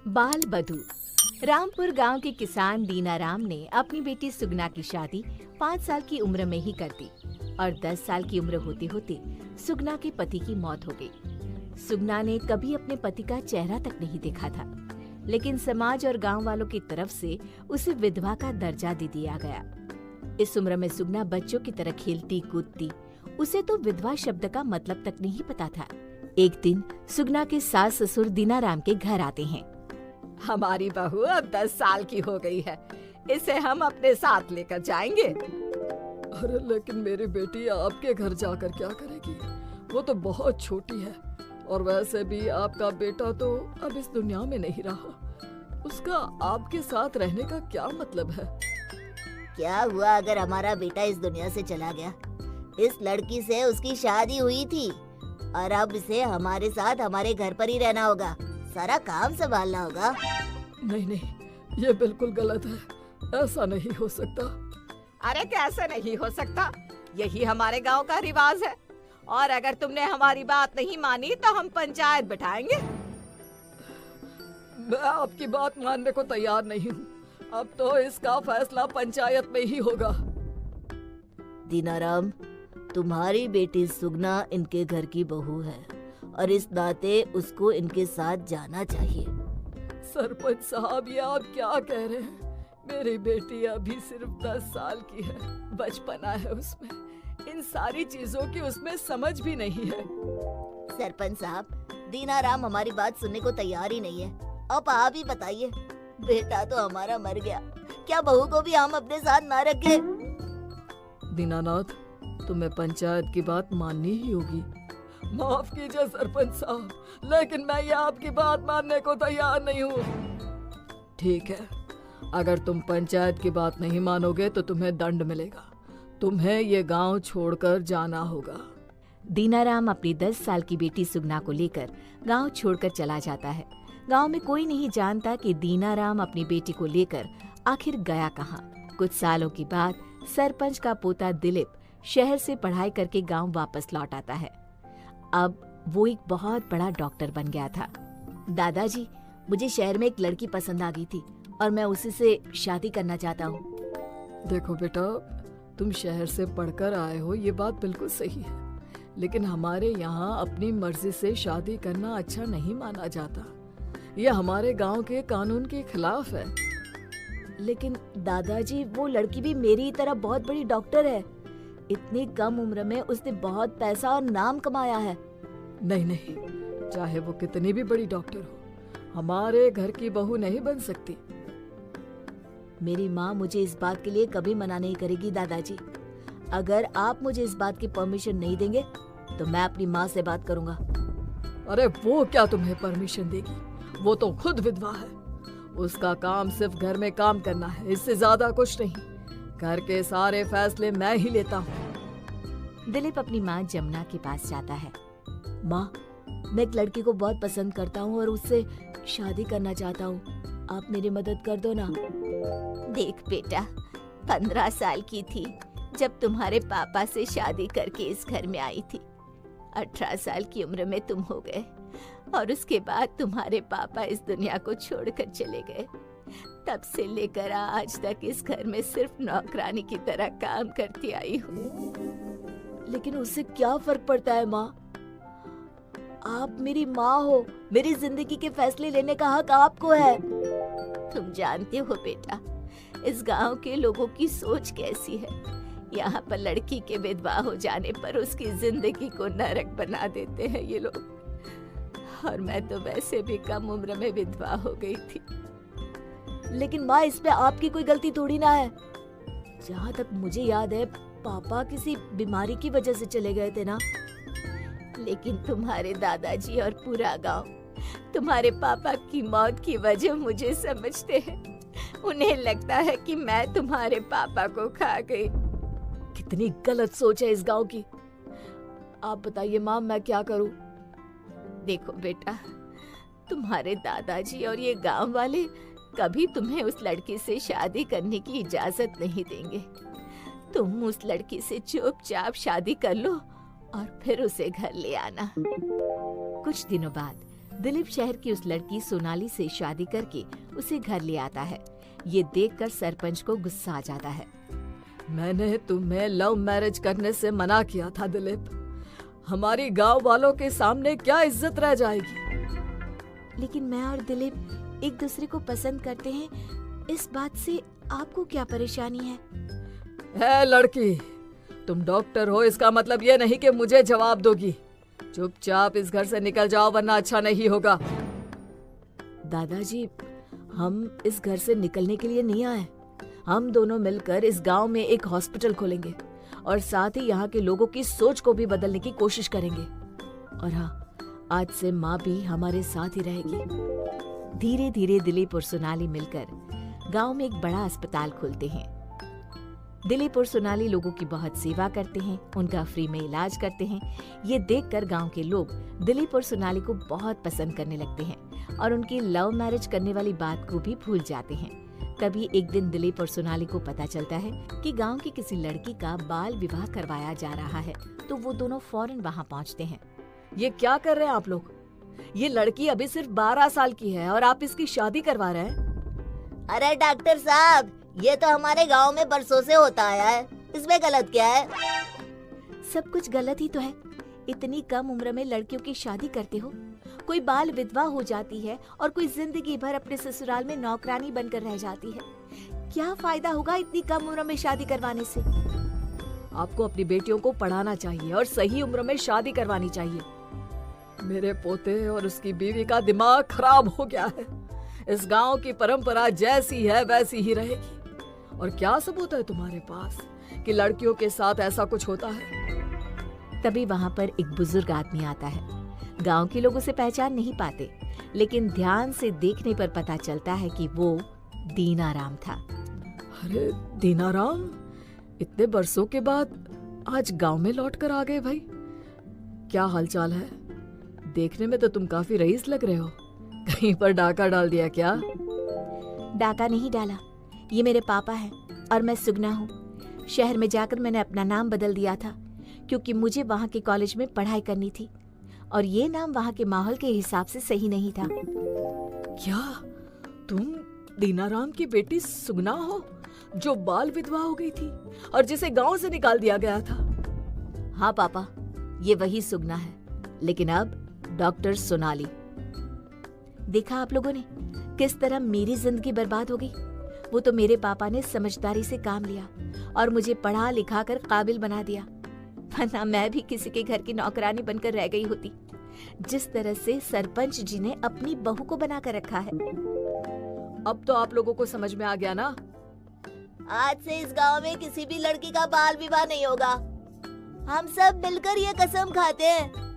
बाल बधू। रामपुर गांव के किसान दीनाराम ने अपनी बेटी सुगना की शादी 5 साल की उम्र में ही कर दी और 10 साल की उम्र होते होते सुगना के पति की मौत हो गई। सुगना ने कभी अपने पति का चेहरा तक नहीं देखा था, लेकिन समाज और गांव वालों की तरफ से उसे विधवा का दर्जा दे दिया गया। इस उम्र में सुगना बच्चों की तरह खेलती कूदती, उसे तो विधवा शब्द का मतलब तक नहीं पता था। एक दिन सुगना के सास ससुर दीनाराम के घर आते हैं। हमारी बहू अब 10 साल की हो गई है, इसे हम अपने साथ लेकर जाएंगे। अरे लेकिन मेरी बेटी आपके घर जाकर क्या करेगी? वो तो बहुत छोटी है और वैसे भी आपका बेटा तो अब इस दुनिया में नहीं रहा। उसका आपके साथ रहने का क्या मतलब है? क्या हुआ अगर हमारा बेटा इस दुनिया से चला गया? इस लड़की से उसकी शादी हुई थी और अब इसे हमारे साथ हमारे घर पर ही रहना होगा, सारा काम संभालना होगा। नहीं नहीं, ये बिल्कुल गलत है, ऐसा नहीं हो सकता। अरे कैसे नहीं हो सकता, यही हमारे गांव का रिवाज है और अगर तुमने हमारी बात नहीं मानी तो हम पंचायत बिठाएंगे। मैं आपकी बात मानने को तैयार नहीं हूँ। अब तो इसका फैसला पंचायत में ही होगा। दीनाराम, तुम्हारी बेटी सुगना इनके घर की बहू है और इस नाते उसको इनके साथ जाना चाहिए। सरपंच साहब, ये आप क्या कह रहे हैं? मेरी बेटी अभी सिर्फ 10 साल की है, बचपना है उसमें, इन सारी चीजों की उसमें समझ भी नहीं है। सरपंच साहब, दीनाराम हमारी बात सुनने को तैयार ही नहीं है। अब आप ही बताइए, बेटा तो हमारा मर गया, क्या बहू को भी हम अपने साथ ना रखें? दीनानाथ, तुम्हें पंचायत की बात माननी ही होगी। माफ कीजिए सरपंच साहब, लेकिन मैं ये आपकी बात मानने को तैयार नहीं हूँ। ठीक है, अगर तुम पंचायत की बात नहीं मानोगे तो तुम्हें दंड मिलेगा। तुम्हें ये गांव छोड़कर जाना होगा। दीनाराम अपनी 10 साल की बेटी सुगना को लेकर गांव छोड़कर चला जाता है। गांव में कोई नहीं जानता कि दीनाराम अपनी बेटी को लेकर आखिर गया कहाँ। कुछ सालों के बाद सरपंच का पोता दिलीप शहर से पढ़ाई करके गांव वापस लौट आता है। अब वो एक बहुत बड़ा डॉक्टर बन गया था। दादाजी, मुझे शहर में एक लड़की पसंद आ गई थी और मैं उसी से शादी करना चाहता हूँ। देखो बेटा, तुम शहर से पढ़कर आए हो, ये बात बिल्कुल सही है, लेकिन हमारे यहाँ अपनी मर्जी से शादी करना अच्छा नहीं माना जाता। यह हमारे गांव के कानून के खिलाफ है। लेकिन दादाजी, वो लड़की भी मेरी तरह बहुत बड़ी डॉक्टर है। इतनी कम उम्र में उसने बहुत पैसा और नाम कमाया है। नहीं नहीं, चाहे वो कितनी भी बड़ी डॉक्टर हो, हमारे घर की बहू नहीं बन सकती। मेरी माँ मुझे इस बात के लिए कभी मना नहीं करेगी दादाजी। अगर आप मुझे इस बात की परमिशन नहीं देंगे तो मैं अपनी माँ से बात करूँगा। अरे वो क्या तुम्हें परमिशन देगी? वो तो खुद विधवा है। उसका काम सिर्फ घर में काम करना है, इससे ज्यादा कुछ नहीं। घर के सारे फैसले मैं ही लेता हूँ। दिलीप अपनी माँ जमुना के पास जाता है। माँ, मैं एक लड़की को बहुत पसंद करता हूँ और उससे शादी करना चाहता हूँ, आप मेरी मदद कर दो ना। देख बेटा, 15 साल की थी जब तुम्हारे पापा से शादी करके इस घर में आई थी। 18 साल की उम्र में तुम हो गए और उसके बाद तुम्हारे पापा इस दुनिया को छोड़कर चले गए। तब से लेकर आज तक इस घर में सिर्फ नौकरानी की तरह काम करती आई हूँ। लेकिन उससे क्या फर्क पड़ता है माँ? आप मेरी माँ हो, मेरी जिंदगी के फैसले लेने का हक आपको है। तुम जानते हो बेटा, इस गांव के लोगों की सोच कैसी है। यहाँ पर लड़की के विधवा हो जाने पर उसकी जिंदगी को नरक बना देते हैं ये लोग। और मैं तो वैसे भी कम उम्र में विधवा हो गई थी। लेकिन माँ, इस पे आपकी कोई गलती थोड़ी ना है। जहाँ तक मुझे याद है, पापा किसी बीमारी की वजह से चले गए थे ना। लेकिन तुम्हारे दादाजी और पूरा गांव तुम्हारे पापा की मौत की वजह मुझे समझते हैं। उन्हें लगता है कि मैं तुम्हारे पापा को खा गई। कितनी गलत सोच है इस गांव की। आप बताइए माँ, मैं क्या करूँ? देखो बेटा, तुम्हारे दादाजी और ये गांव वाले कभी तुम्हें उस लड़की से शादी करने की इजाजत नहीं देंगे। तुम उस लड़की से चुपचाप शादी कर लो और फिर उसे घर ले आना। कुछ दिनों बाद दिलीप शहर की उस लड़की सोनाली से शादी करके उसे घर ले आता है। ये देखकर सरपंच को गुस्सा आ जाता है। मैंने तुम्हें लव मैरिज करने से मना किया था दिलीप। हमारी गांव वालों के सामने क्या इज्जत रह जाएगी। लेकिन मैं और दिलीप एक दूसरे को पसंद करते हैं, इस बात से आपको क्या परेशानी है? है लड़की, तुम डॉक्टर हो, इसका मतलब ये नहीं कि मुझे जवाब दोगी। चुपचाप इस घर से निकल जाओ वरना अच्छा नहीं होगा। दादाजी, हम इस घर से निकलने के लिए नहीं आए। हम दोनों मिलकर इस गांव में एक हॉस्पिटल खोलेंगे और साथ ही यहाँ के लोगों की सोच को भी बदलने की कोशिश करेंगे। और हाँ, आज से माँ भी हमारे साथ ही रहेगी। धीरे धीरे दिलीप और सोनाली मिलकर गांव में एक बड़ा अस्पताल खोलते हैं। दिलीप और सोनाली लोगों की बहुत सेवा करते हैं, उनका फ्री में इलाज करते हैं। ये देखकर गांव के लोग दिलीप और सोनाली को बहुत पसंद करने लगते हैं और उनकी लव मैरिज करने वाली बात को भी भूल जाते हैं। कभी एक दिन दिलीप और सोनाली को पता चलता है कि गांव की किसी लड़की का बाल विवाह करवाया जा रहा है, तो वो दोनों फौरन वहां पहुंचते हैं। ये क्या कर रहे हैं आप लोग? ये लड़की अभी सिर्फ 12 साल की है और आप इसकी शादी करवा रहे हैं। अरे डॉक्टर साहब, ये तो हमारे गांव में बरसों से होता आया है, इसमें गलत क्या है? सब कुछ गलत ही तो है। इतनी कम उम्र में लड़कियों की शादी करते हो। कोई बाल विधवा हो जाती है और कोई जिंदगी भर अपने ससुराल में नौकरानी बनकर रह जाती है। क्या फायदा होगा इतनी कम उम्र में शादी करवाने से? आपको अपनी बेटियों को पढ़ाना चाहिए और सही उम्र में शादी करवानी चाहिए। मेरे पोते और उसकी बीवी का दिमाग खराब हो गया है। इस गांव की परंपरा जैसी है वैसी ही रहेगी। और क्या सबूत है तुम्हारे पास कि लड़कियों के साथ ऐसा कुछ होता है? तभी वहाँ पर एक बुजुर्ग आदमी आता है। गांव के लोग उसे पहचान नहीं पाते, लेकिन ध्यान से देखने पर पता चलता है कि वो दीनाराम था। अरे दीनाराम, इतने बरसों के बाद आज गांव में लौट कर आ गए भाई। क्या हालचाल है? देखने में तो तुम काफी रईस लग रहे हो। कहीं पर डाका डाल दिया क्या? डाका नहीं डाला, ये मेरे पापा हैं और मैं सुगना हूँ। शहर में जाकर मैंने अपना नाम बदल दिया था क्योंकि मुझे वहाँ के कॉलेज में पढ़ाई करनी थी और ये नाम वहाँ के माहौल के हिसाब से सही नहीं था। क्या तुम दीनाराम की बेटी सुगना हो, जो बाल विधवा हो गई थी और जिसे गांव से निकाल दिया गया था? हाँ पापा, ये वही सुगना है, लेकिन अब डॉक्टर सोनाली। देखा आप लोगों ने किस तरह मेरी जिंदगी बर्बाद हो गई। वो तो मेरे पापा ने समझदारी से काम लिया और मुझे पढ़ा लिखा कर काबिल बना दिया, वरना मैं भी किसी के घर की नौकरानी बनकर रह गई होती, जिस तरह से सरपंच जी ने अपनी बहू को बना कर रखा है। अब तो आप लोगों को समझ में आ गया ना? आज से इस गांव में किसी भी लड़की का बाल विवाह नहीं होगा। हम सब मिलकर ये कसम खाते हैं